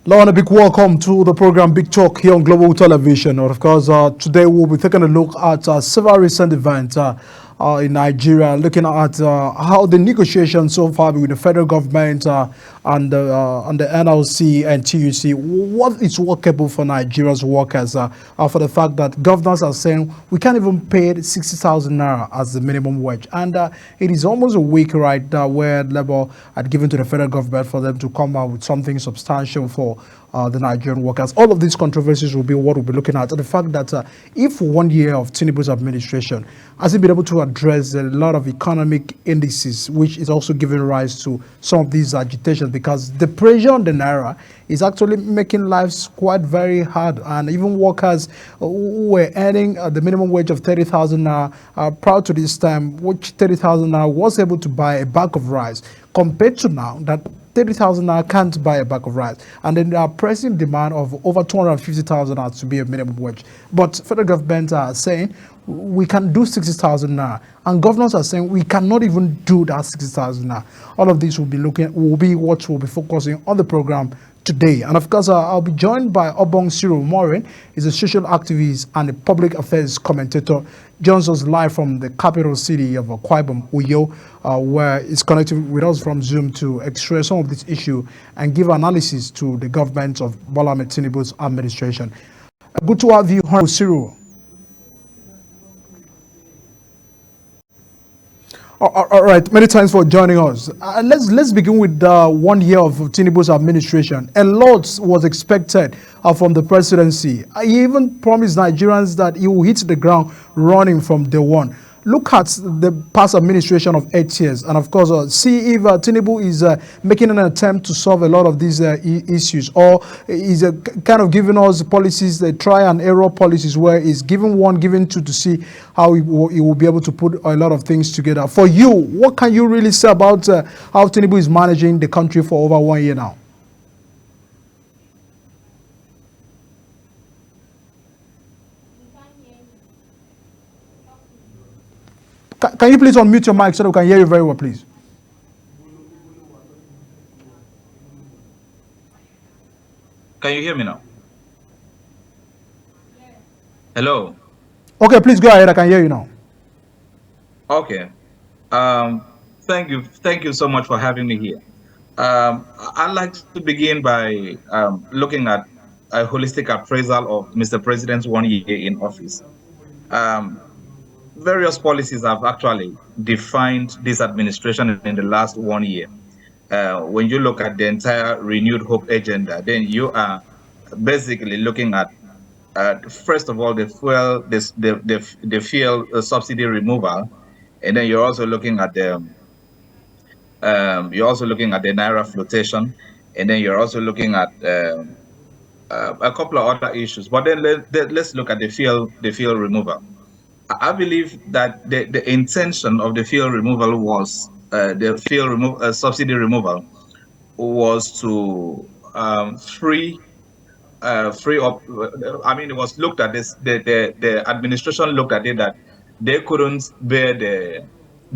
Hello and a big welcome to the program Big Talk here on Global Television. Of course, today we'll be taking a look at several recent events in Nigeria, looking at how the negotiations so far with the federal government and the NLC and TUC, what is workable for Nigeria's workers, for the fact that governors are saying we can't even pay 60,000 naira as the minimum wage. And it is almost a week right now where Labour had given to the federal government for them to come out with something substantial for the Nigerian workers. All of these controversies will be what we'll be looking at. And the fact that if 1 year of Tinubu's administration hasn't been able to address a lot of economic indices, which is also giving rise to some of these agitations, because the pressure on the naira is actually making lives quite very hard. And even workers who were earning the minimum wage of 30,000 naira are proud to this time, which 30,000 naira was able to buy a bag of rice, compared to now that 30,000 naira can't buy a bag of rice. And then they are pressing demand of over 250,000 naira to be a minimum wage. But federal government are saying we can do 60,000 naira, and governors are saying we cannot even do that 60,000 naira. All of these will be what we'll be focusing on the program today. And of course, I'll be joined by Obong Cyril Morin. He's a social activist and a public affairs commentator. Joins us live from the capital city of Akwa Ibom, Uyo, where he's connected with us from Zoom to express some of this issue and give analysis to the government of Bola Ahmed Tinubu's administration. Good to have you, Honorable Cyril. All right, many thanks for joining us. Let's begin with 1 year of Tinubu's administration. A lot was expected from the presidency. He even promised Nigerians that he will hit the ground running from day one. Look at the past administration of 8 years, and of course, see if Tinubu is making an attempt to solve a lot of these issues, or is kind of giving us policies, the try and error policies, where he's giving one, giving two to see how he will be able to put a lot of things together. For you, what can you really say about how Tinubu is managing the country for over 1 year now? Can you please unmute your mic so that we can hear you very well, please? Can you hear me now? Hello? Okay, please go ahead. I can hear you now. Okay. Thank you so much for having me here. I'd like to begin by looking at a holistic appraisal of Mr. President's 1 year in office. Various policies have actually defined this administration in the last 1 year. When you look at the entire renewed hope agenda, then you are basically looking at first of all the fuel subsidy removal, and then you're also looking at the naira flotation, and then you're also looking at a couple of other issues. But then let's look at the fuel removal. I believe that the intention of the fuel removal was subsidy removal was to free up. I mean, it was looked at this. The administration looked at it that they couldn't bear the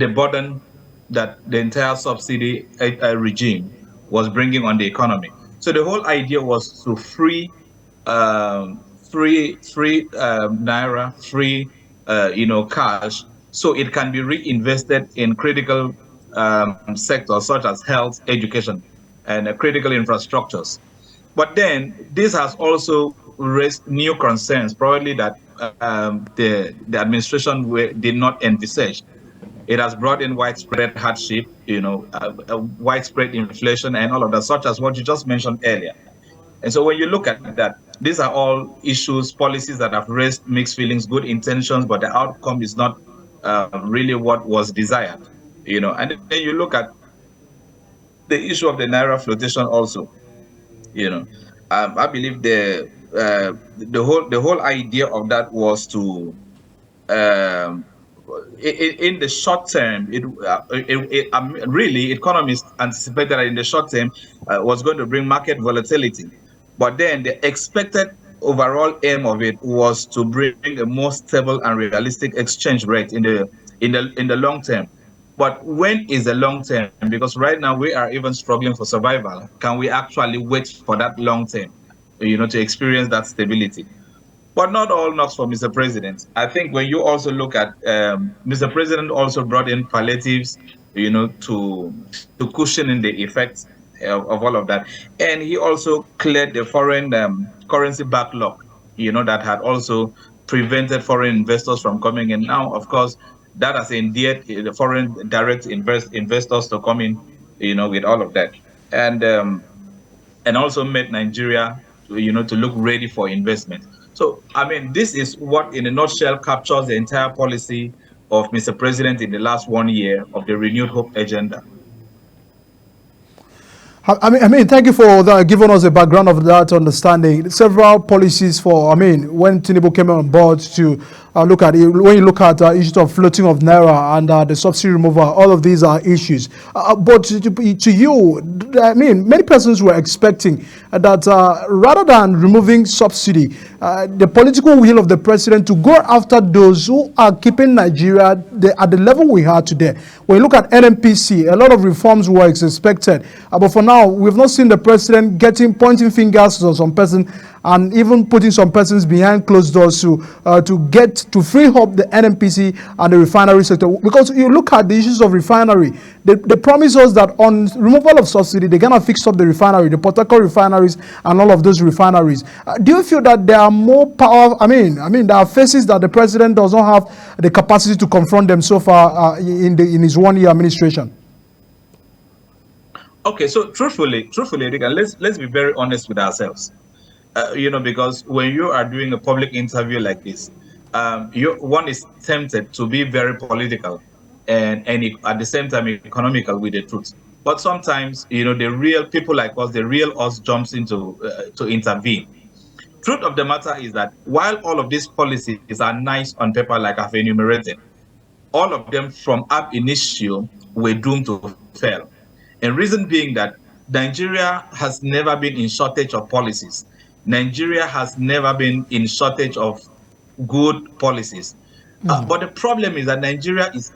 burden that the entire subsidy regime was bringing on the economy. So the whole idea was to free naira, free cash, so it can be reinvested in critical sectors such as health, education, and critical infrastructures. But then this has also raised new concerns, probably that the administration did not envisage. It has brought in widespread hardship, widespread inflation, and all of that, such as what you just mentioned earlier. And so when you look at that, these are all issues, policies that have raised mixed feelings, good intentions, but the outcome is not really what was desired. And then you look at the issue of the naira flotation also. I believe the whole idea of that was to in the short term, really economists anticipated that in the short term was going to bring market volatility. But then the expected overall aim of it was to bring a more stable and realistic exchange rate in the long term. But when is the long term? Because right now we are even struggling for survival. Can we actually wait for that long term, to experience that stability? But not all knocks for Mr. President. I think when you also look at Mr. President also brought in palliatives, to cushion in the effects of all of that, and he also cleared the foreign currency backlog, that had also prevented foreign investors from coming in. Now, of course, that has endeared the foreign direct investors to come in, with all of that, and and also made Nigeria, to look ready for investment. So, I mean, this is what, in a nutshell, captures the entire policy of Mr. President in the last 1 year of the Renewed Hope agenda. I mean, thank you for giving us a background of that understanding. Several policies when Tinubu came on board to look at it, when you look at issues of floating of naira and the subsidy removal, all of these are issues. But to you, I mean, many persons were expecting that rather than removing subsidy, the political will of the president to go after those who are keeping Nigeria at the level we are today. When you look at NNPC, a lot of reforms were expected, but for now, we've not seen the president pointing fingers on some person and even putting some persons behind closed doors to free up the NNPC and the refinery sector. Because you look at the issues of refinery, they promise us that on removal of subsidy, they're gonna fix up the refinery, the Port Harcourt refineries, and all of those refineries. Do you feel that there are more power? I mean, there are faces that the president does not have the capacity to confront them so far in his 1 year administration. Okay, so truthfully, Rick, and let's be very honest with ourselves. Because when you are doing a public interview like this, one is tempted to be very political and at the same time economical with the truth. But sometimes, the real people like us, the real us jumps into to intervene. Truth of the matter is that while all of these policies are nice on paper, like I've enumerated, all of them from ab initio were doomed to fail. And reason being that Nigeria has never been in shortage of policies. Nigeria has never been in shortage of good policies. But the problem is that Nigeria is,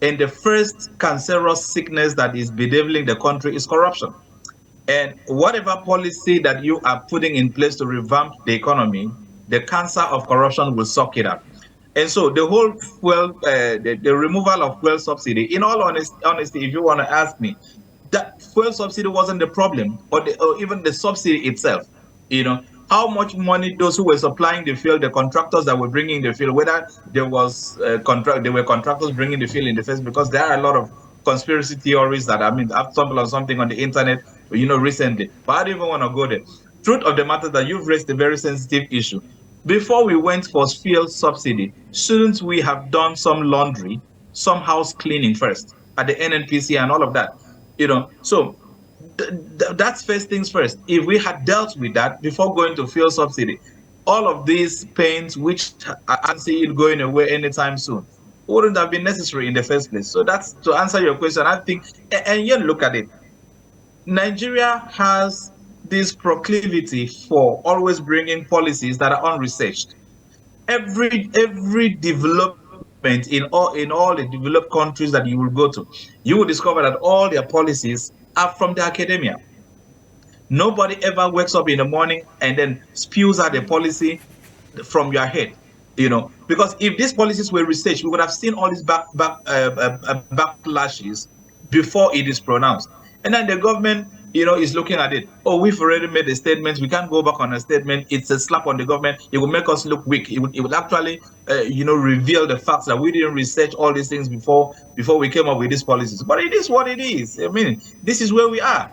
and the first cancerous sickness that is bedeviling the country is corruption. And whatever policy that you are putting in place to revamp the economy, the cancer of corruption will suck it up. And so the whole the removal of fuel subsidy, in all honesty, if you want to ask me, that fuel subsidy wasn't the problem, or even the subsidy itself. How much money those who were supplying the fuel, the contractors that were bringing the fuel, whether there was there were contractors bringing the fuel in the first, because there are a lot of conspiracy theories that, I've stumbled on something on the internet, recently, but I don't even want to go there. Truth of the matter that you've raised a very sensitive issue. Before we went for fuel subsidy, shouldn't we have done some laundry, some house cleaning first at the NNPC and all of that? So that's first things first. If we had dealt with that before going to fuel subsidy, all of these pains, which I can't see it going away anytime soon, wouldn't have been necessary in the first place. So that's to answer your question. I think, and you look at it, Nigeria has this proclivity for always bringing policies that are unresearched. Every development in all the developed countries that you will go to, you will discover that all their policies are from the academia. Nobody ever wakes up in the morning and then spews out a policy from your head. Because if these policies were researched, we would have seen all these backlashes before it is pronounced. And then the government, is looking at it. Oh, we've already made a statement. We can't go back on a statement. It's a slap on the government. It will make us look weak. It would actually, reveal the facts that we didn't research all these things before we came up with these policies. But it is what it is. I mean, this is where we are.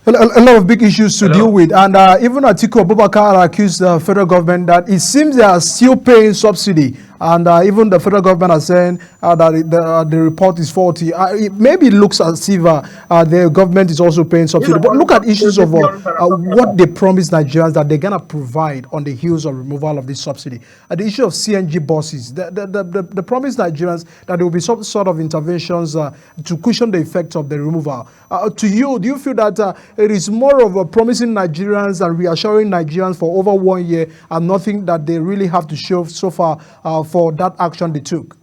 A lot of big issues to Hello? deal with, and even Atiku Abubakar accused the federal government that it seems they are still paying subsidy, and even the federal government are saying that the report is faulty. Maybe it looks as if the government is also paying subsidy, but look at issues of what they promised Nigerians that they're gonna provide on the heels of removal of this subsidy. The issue of CNG buses, the promised Nigerians that there will be some sort of interventions to cushion the effects of the removal. To you, do you feel that it is more of a promising Nigerians and reassuring Nigerians for over 1 year and nothing that they really have to show so far for that action they took?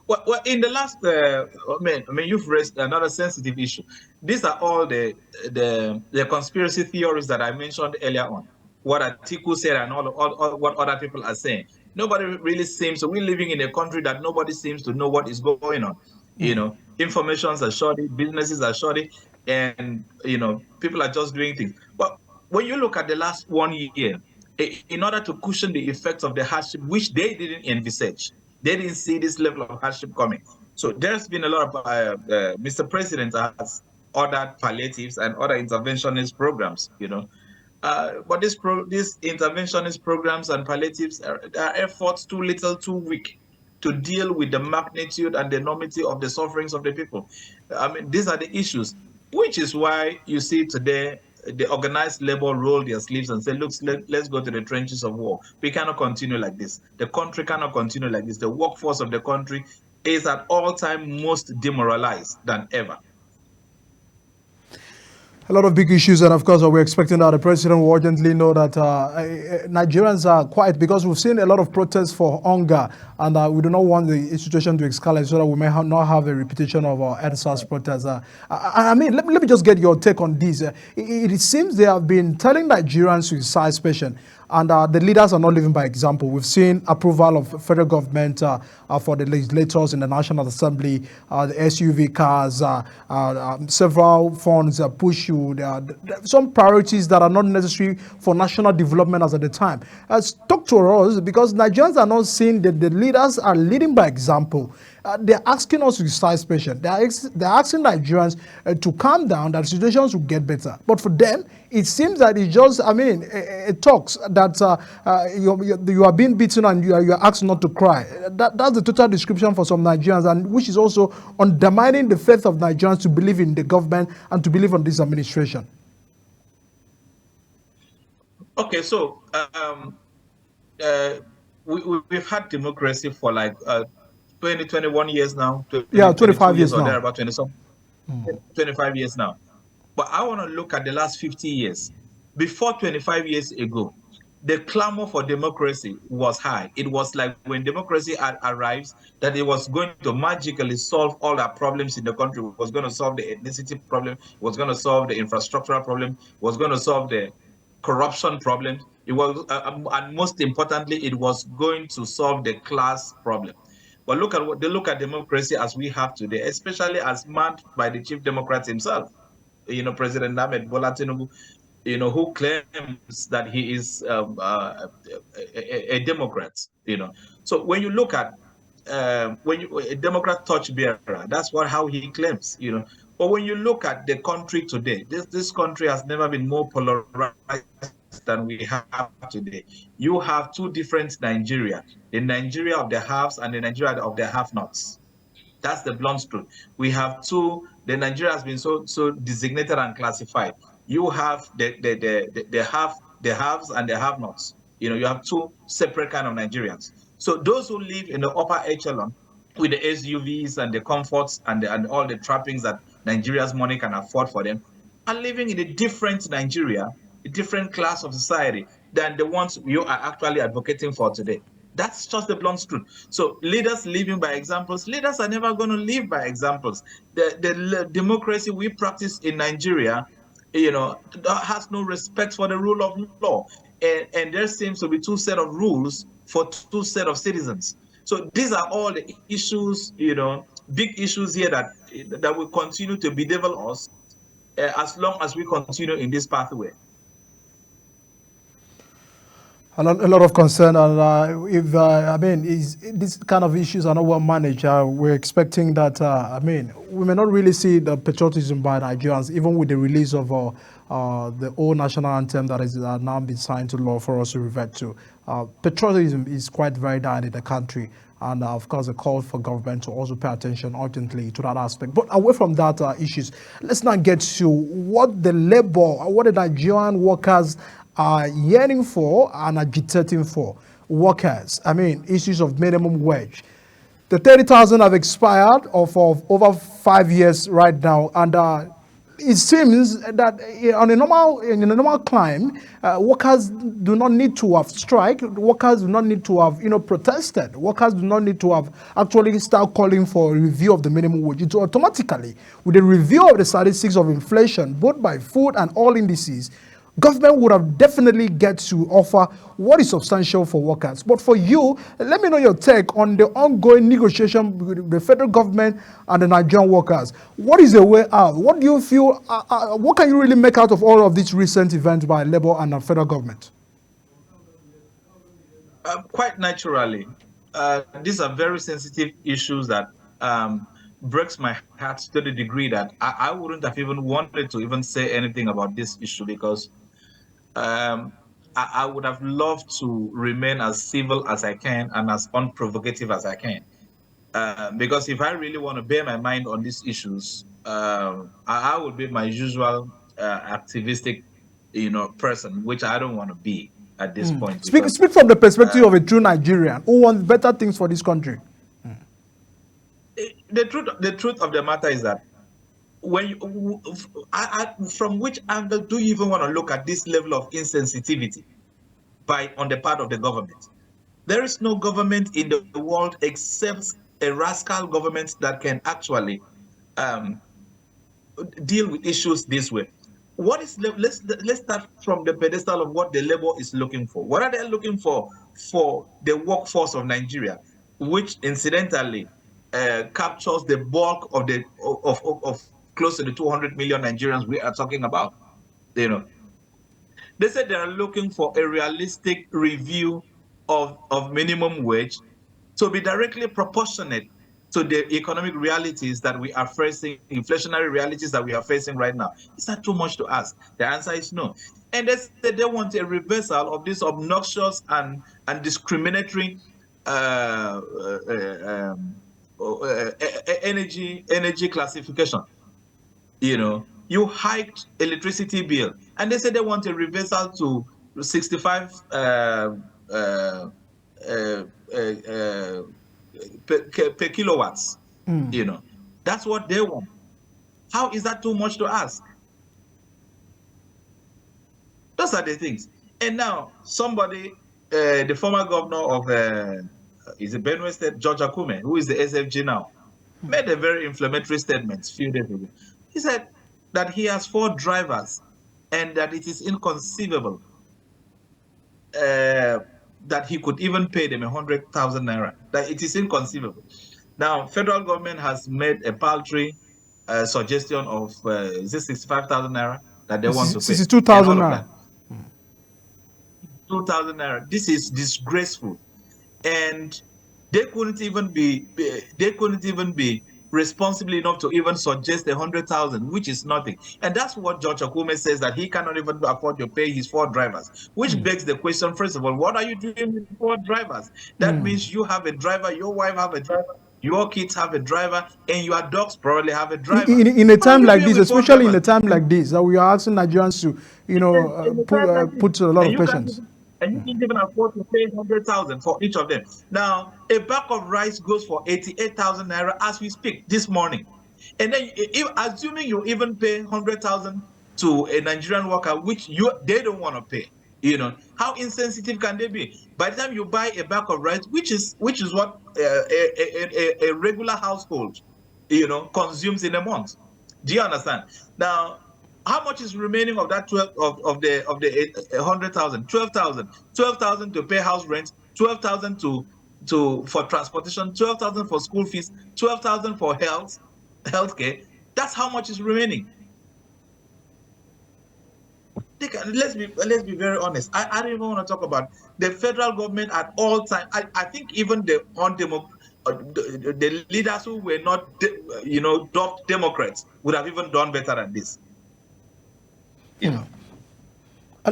Well, in the last, I mean, you've raised another sensitive issue. These are all the conspiracy theories that I mentioned earlier on. What Atiku said and all what other people are saying. Nobody really seems. So we're living in a country that nobody seems to know what is going on. Informations are shoddy, businesses are shoddy, and people are just doing things. But when you look at the last 1 year, in order to cushion the effects of the hardship, which they didn't envisage, they didn't see this level of hardship coming. So there's been a lot of Mr. President has ordered palliatives and other interventionist programs, but these interventionist programs and palliatives are efforts too little, too weak to deal with the magnitude and the enormity of the sufferings of the people. I mean, these are the issues, which is why you see today the organized labor roll their sleeves and say, look, let's go to the trenches of war. We cannot continue like this. The country cannot continue like this. The workforce of the country is at all time most demoralized than ever. A lot of big issues, and of course, we're expecting that the president will urgently know that Nigerians are quiet, because we've seen a lot of protests for hunger, and we do not want the situation to escalate so that we may not have a repetition of our EdSARS protests. I mean, let me just get your take on this. It seems they have been telling Nigerians to exercise patience, and the leaders are not living by example. We've seen approval of federal government for the legislators in the National Assembly, the SUV cars, several funds push you. Some priorities that are not necessary for national development as at the time. Talk to us, because Nigerians are not seeing that the leaders are leading by example. They're asking us to exercise patience. They're asking Nigerians to calm down, that situations will get better. But for them, it seems that it's just, I mean, it talks that you are being beaten and you are asked not to cry. That's the total description for some Nigerians, and which is also undermining the faith of Nigerians to believe in the government and to believe in this administration. Okay, so we've had democracy for like 20, 21 years now. 20, yeah, 25 years or now. there, about 25 years now. But I want to look at the last 50 years. Before 25 years ago, the clamor for democracy was high. It was like when democracy arrives, that it was going to magically solve all our problems in the country. It was going to solve the ethnicity problem, it was going to solve the infrastructural problem, it was going to solve the corruption problem. It was, and most importantly, it was going to solve the class problem. But look at democracy as we have today, especially as manned by the chief democrat himself, President Ahmed Bola Tinubu, who claims that he is a Democrat, So when you look at a Democrat torchbearer, that's how he claims, But when you look at the country today, this country has never been more polarized than we have today. You have two different Nigeria: the Nigeria of the haves and the Nigeria of the have-nots. That's the blunt truth. We have two. The Nigeria has been so designated and classified. You have the haves and the have-nots. You have two separate kind of Nigerians. So those who live in the upper echelon with the SUVs and the comforts and all the trappings that Nigeria's money can afford for them are living in a different Nigeria, a different class of society than the ones you are actually advocating for today. That's just the blunt truth. So leaders living by examples, leaders are never going to live by examples. The democracy we practice in Nigeria, has no respect for the rule of law. And there seems to be two set of rules for two set of citizens. So these are all the issues, big issues here that will continue to bedevil us as long as we continue in this pathway. A lot of concern, and if I mean, these kind of issues are not well managed, we're expecting that. I mean, we may not really see the patriotism by Nigerians, even with the release of the old national anthem that is now been signed to law for us to revert to. Patriotism is quite very down in the country, and of course, a call for government to also pay attention urgently to that aspect. But away from that issues, let's now get to what the Nigerian workers are yearning for and agitating for. Workers, I mean, issues of minimum wage. The 30,000 have expired of over 5 years right now, and it seems that in a normal climb, workers do not need to have strike. Workers do not need to have protested. Workers do not need to have actually start calling for a review of the minimum wage. It automatically, with a review of the statistics of inflation, both by food and all indices, government would have definitely get to offer what is substantial for workers. But for you, let me know your take on the ongoing negotiation with the federal government and the Nigerian workers. What is the way out? What do you feel, what can you really make out of all of these recent events by Labour and the federal government? Quite naturally, these are very sensitive issues that breaks my heart to the degree that I wouldn't have even wanted to even say anything about this issue because um, I would have loved to remain as civil as I can and as unprovocative as I can. Because if I really want to bear my mind on these issues, I would be my usual activistic, person, which I don't want to be at this point because Speak from the perspective of a true Nigerian who wants better things for this country. the truth of the matter is that when from which angle do you even want to look at this level of insensitivity on the part of the government? There is no government in the world except a rascal government that can actually um, deal with issues this way. Let's start from the pedestal of what the labor is looking for. What are they looking for the workforce of Nigeria, which incidentally captures the bulk of the of close to the 200 million Nigerians we are talking about? You know, they said they are looking for a realistic review of minimum wage to be directly proportionate to the economic realities that we are facing, inflationary realities that we are facing right now. Is that too much to ask? The answer is no. And they said they want a reversal of this obnoxious and discriminatory uh, uh, um, energy classification. You hiked electricity bill, and they said they want a reversal to 65 uh, uh, uh, per kilowatts. That's what they want. How is that too much to ask? Those are the things. And now somebody, the former governor of is it Benue State, George Akume, who is the SFG now, made a very inflammatory statement a few days ago. He said that he has 4 drivers and that it is inconceivable that he could even pay them 100,000 naira. That it is inconceivable. Now, federal government has made a paltry suggestion of is it 65,000 naira that they want to pay, and 62,000 all of naira. that. 2,000 naira. This is disgraceful, and they couldn't even be responsible enough to even suggest 100,000, which is nothing. And that's what George Akume says, that he cannot even afford to pay his 4 drivers, which begs the question, first of all, what are you doing with 4 drivers? That means you have a driver, your wife have a driver, your kids have a driver, and your dogs probably have a driver. In a What are time you like doing this, with 4 especially in a drivers? time like this, that we are asking Nigerians to, In a time like this, put a lot and of you can't patience. even and you can't even afford to pay 100,000 for each of them. Now, a bag of rice goes for 88,000 naira as we speak this morning. And then, if, assuming you even pay 100,000 to a Nigerian worker, which they don't want to pay, how insensitive can they be? By the time you buy a bag of rice, which is what a regular household, consumes in a month. Do you understand? Now, how much is remaining of that 12 of the 100,000? 12,000 to pay house rent, 12,000 to for transportation, 12,000 for school fees, 12,000 for healthcare. That's how much is remaining. Let's be very honest. I don't even want to talk about the federal government at all times. I think even the leaders who were not dubbed Democrats would have even done better than this.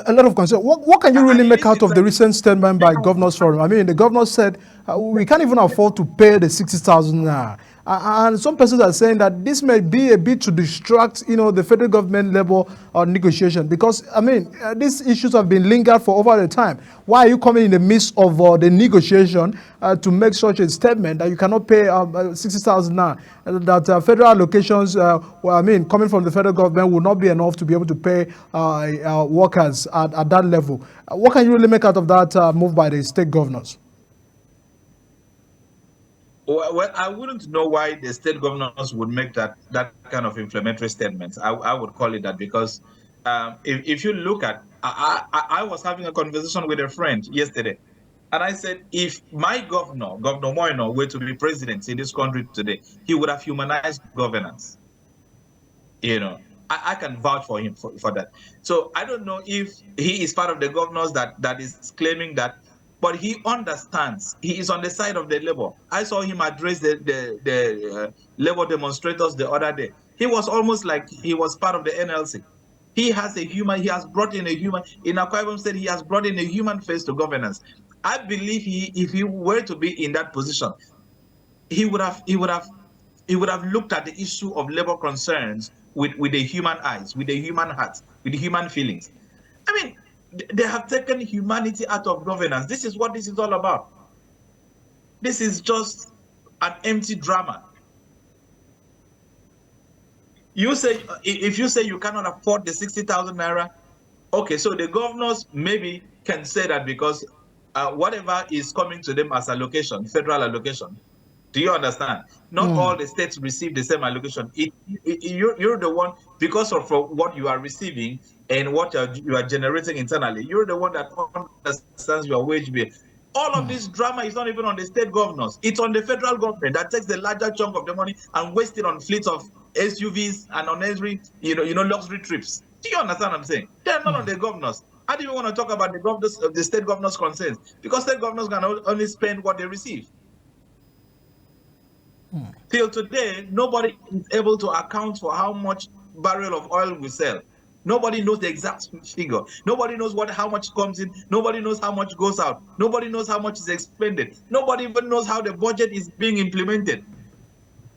a lot of concern. What can you And really in make this out of the instance, recent statement by Governors Forum? I mean, the governor said we can't even afford to pay the 60,000 naira. And some persons are saying that this may be a bit to distract, the federal government level negotiation, because I mean, these issues have been lingered for over the time. Why are you coming in the midst of the negotiation to make such a statement that you cannot pay 60,000 naira? That federal allocations, well, I mean, coming from the federal government will not be enough to be able to pay workers at that level. What can you really make out of that move by the state governors? well, I wouldn't know why the state governors would make that kind of inflammatory statements. I would call it that because if you look at, I was having a conversation with a friend yesterday, and I said, if my Governor Moino, were to be president in this country today, he would have humanized governance. You know, I can vouch for him for that. So I don't know if he is part of the governors that is claiming that, but he understands. He is on the side of the labor. I saw him address the labor demonstrators the other day. He was almost like he was part of the NLC. He has a human. He has brought in a human. In Akwa Ibom State, he has brought in a human face to governance. I believe if he were to be in that position, he would have he would have he would have looked at the issue of labor concerns with the human eyes, with the human heart, with the human feelings. I mean, they have taken humanity out of governance. This is what this is all about. This is just an empty drama. You say, if you say you cannot afford the 60,000 naira, okay, so the governors maybe can say that because whatever is coming to them as allocation, federal allocation. Do you understand? Not all the states receive the same allocation. You're the one, because of what you are receiving and what you are generating internally, you're the one that understands your wage bill. All of this drama is not even on the state governors. It's on the federal government that takes the larger chunk of the money and wastes it on fleets of SUVs and on every, luxury trips. Do you understand what I'm saying? They're not on the governors. I don't even want to talk about the governors, the state governors' concerns, because state governors can only spend what they receive. Till today, nobody is able to account for how much barrel of oil we sell. Nobody knows the exact figure. Nobody knows how much comes in. Nobody knows how much goes out. Nobody knows how much is expended. Nobody even knows how the budget is being implemented,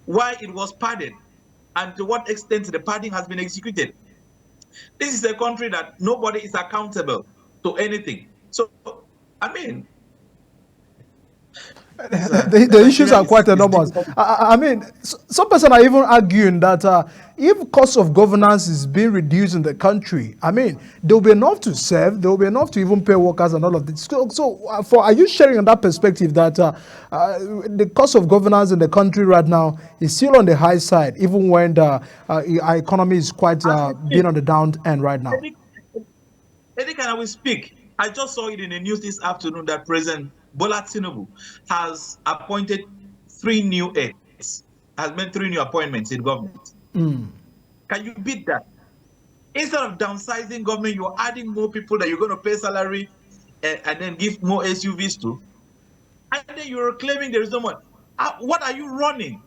why it was padded, and to what extent the padding has been executed. This is a country that nobody is accountable to anything. So, I mean, The issues Nigeria are quite is enormous. difficult. I mean, some person are even arguing that if cost of governance is being reduced in the country, I mean, there will be enough to serve, there will be enough to even pay workers and all of this. Are you sharing on that perspective that the cost of governance in the country right now is still on the high side, even when the our economy is quite As we being speak, on the down end right now? Anytime I will speak, I just saw it in the news this afternoon that President Bola Tinubu has appointed 3 new aides, has made 3 new appointments in government. Can you beat that? Instead of downsizing government, you're adding more people that you're going to pay salary and then give more SUVs to. And then you're claiming there is no money. What are you running?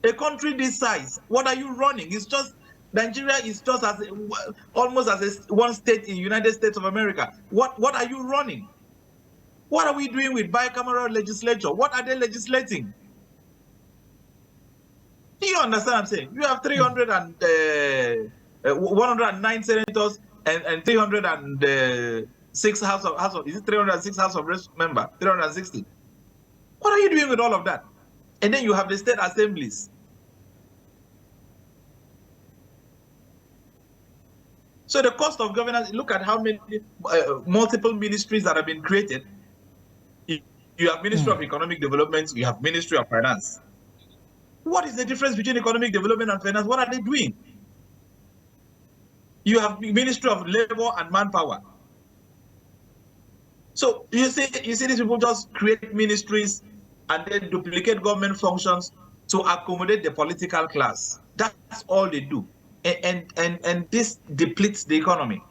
A country this size, what are you running? It's just Nigeria is just almost as one state in the United States of America. What are you running? What are we doing with bicameral legislature? What are they legislating? Do you understand what I'm saying? You have 109 senators and 306 House of, is it 306 House of Reps member? 360. What are you doing with all of that? And then you have the state assemblies. So the cost of governance, look at how many multiple ministries that have been created. You have Ministry of Economic Development, you have Ministry of Finance. What is the difference between economic development and finance? What are they doing? You have Ministry of Labor and Manpower. So you see these people just create ministries and then duplicate government functions to accommodate the political class. That's all they do. And this depletes the economy.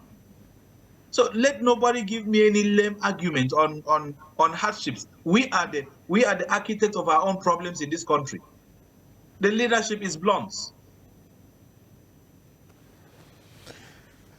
So let nobody give me any lame argument on hardships. We are the architects of our own problems in this country. The leadership is blunt.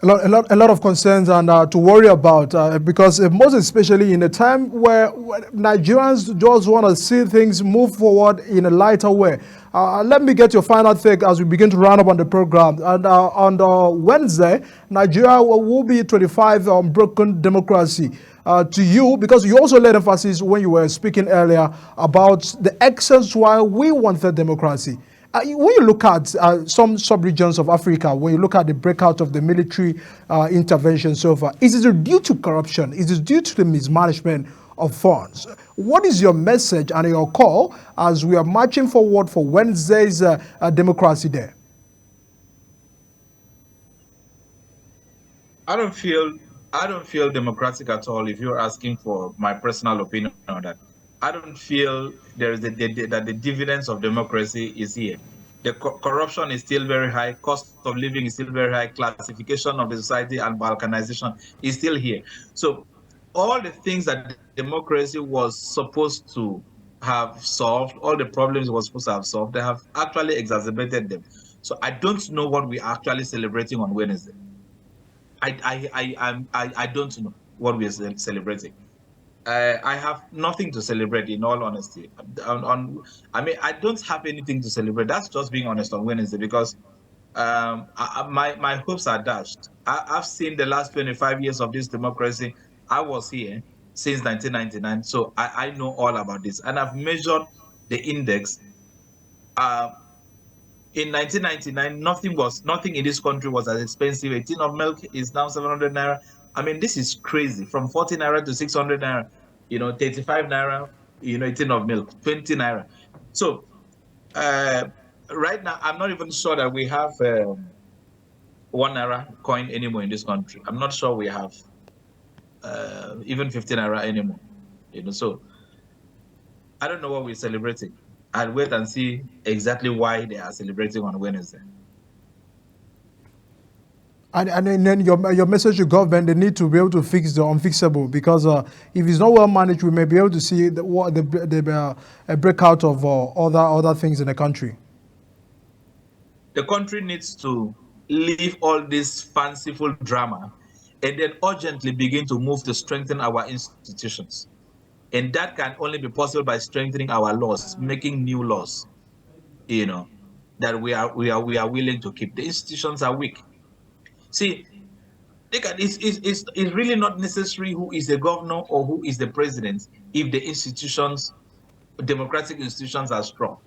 A lot of concerns and to worry about because most especially in a time where Nigerians just want to see things move forward in a lighter way. Let me get your final take as we begin to round up on the program. And on Wednesday, Nigeria will be 25 broken democracy. To you, because you also laid emphasis when you were speaking earlier about the essence why we wanted democracy. When you look at some sub-regions of Africa, when you look at the breakout of the military intervention so far, is it due to corruption? Is it due to the mismanagement of funds? What is your message and your call as we are marching forward for Wednesday's Democracy Day? I don't feel I don't feel democratic at all. If you're asking for my personal opinion on that, I don't feel there is that the dividends of democracy is here. The corruption is still very high. Cost of living is still very high. Classification of the society and balkanization is still here. So all the things that democracy was supposed to have solved, all the problems it was supposed to have solved, they have actually exacerbated them. So I don't know what we're actually celebrating on Wednesday. I don't know what we are celebrating. I have nothing to celebrate, in all honesty. I mean, I don't have anything to celebrate. That's just being honest on Wednesday because my hopes are dashed. I've seen the last 25 years of this democracy. I was here since 1999, so I know all about this, and I've measured the index. Uh, in 1999, nothing in this country was as expensive. A tin of milk is now 700 naira. I mean, this is crazy. From 40 naira to 600 naira, 35 naira, a tin of milk, 20 naira. So uh, right now, I'm not even sure that we have 1 naira coin anymore in this country. I'm not sure we have even 15 naira anymore. So I don't know what we're celebrating. I'll wait and see exactly why they are celebrating on Wednesday. And then your message to government, they need to be able to fix the unfixable because if it's not well managed, we may be able to see a breakout of other things in the country. The country needs to leave all this fanciful drama and then urgently begin to move to strengthen our institutions. And that can only be possible by strengthening our laws, making new laws, that we are willing to keep. The institutions are weak. See, it's really not necessary who is the governor or who is the president if the institutions, democratic institutions, are strong.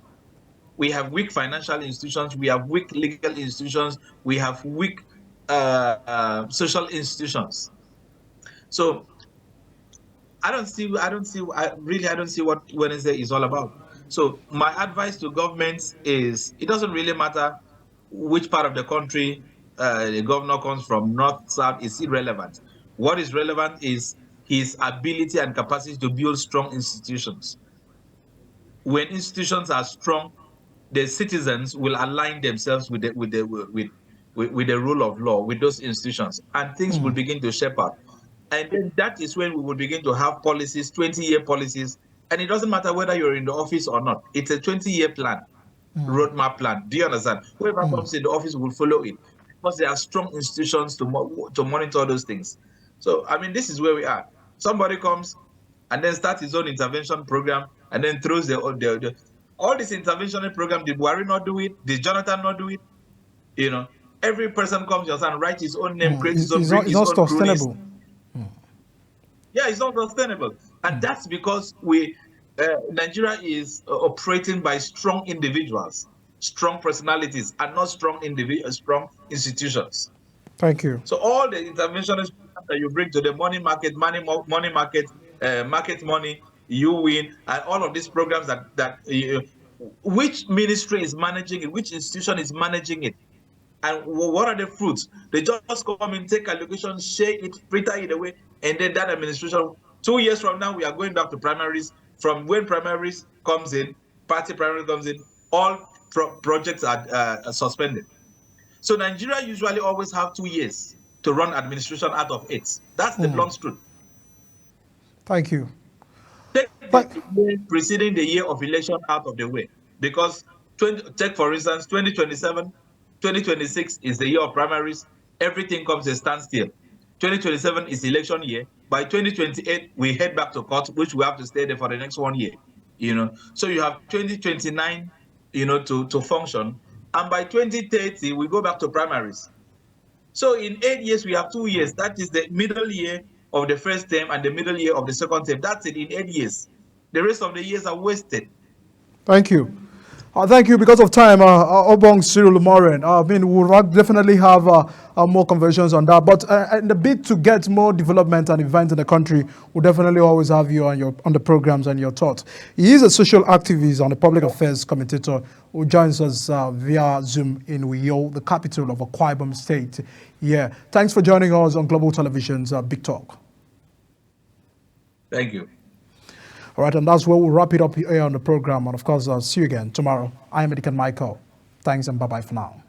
We have weak financial institutions, we have weak legal institutions, we have weak social institutions. So I don't see what Wednesday is all about. So my advice to governments is it doesn't really matter which part of the country the governor comes from, north, south, is irrelevant. What is relevant is his ability and capacity to build strong institutions. When institutions are strong, the citizens will align themselves with the rule of law, with those institutions, and things will begin to shape up. And then that is when we will begin to have policies, 20-year policies. And it doesn't matter whether you're in the office or not. It's a 20-year plan, roadmap plan. Do you understand? Whoever comes in the office will follow it because there are strong institutions to monitor those things. So, I mean, this is where we are. Somebody comes and then starts his own intervention program and then throws all this intervention program. Did Buhari not do it? Did Jonathan not do it? Every person comes just and write his own name, create his own, bring his own cronies. Sustainable. Yeah, it's not sustainable, and that's because Nigeria is operating by strong individuals, strong personalities, and not strong institutions. Thank you. So all the interventionist that you bring to the money market, market money, you win, and all of these programs that which ministry is managing it, which institution is managing it, and what are the fruits? They just come in, take allocation, share it, fritter it away, and then that administration. 2 years from now, we are going back to primaries. From when primaries comes in, party primary comes in, all projects are suspended. So Nigeria usually always have 2 years to run administration out of 8. That's the blunt truth. Thank you. Take the year preceding the year of election out of the way, because take for instance 2027, 2026 is the year of primaries. everything comes to a standstill. 2027 is election year. By 2028, we head back to court, which we have to stay there for the next 1 year. So you have 2029, to function, and by 2030 we go back to primaries. So in 8 years we have 2 years. That is the middle year of the first term and the middle year of the second term. That's it, in 8 years. The rest of the years are wasted. Thank you. Thank you. Because of time, Obong Cyril Morin. We'll definitely have more conversations on that. But in the bid to get more development and events in the country, we'll definitely always have you on the programs and your thoughts. He is a social activist and a public affairs commentator who joins us via Zoom in Uyo, the capital of Akwa Ibom State. Yeah. Thanks for joining us on Global Television's Big Talk. Thank you. All right, and that's where we'll wrap it up here on the program. And of course, I'll see you again tomorrow. I'm Medican Michael. Thanks and bye-bye for now.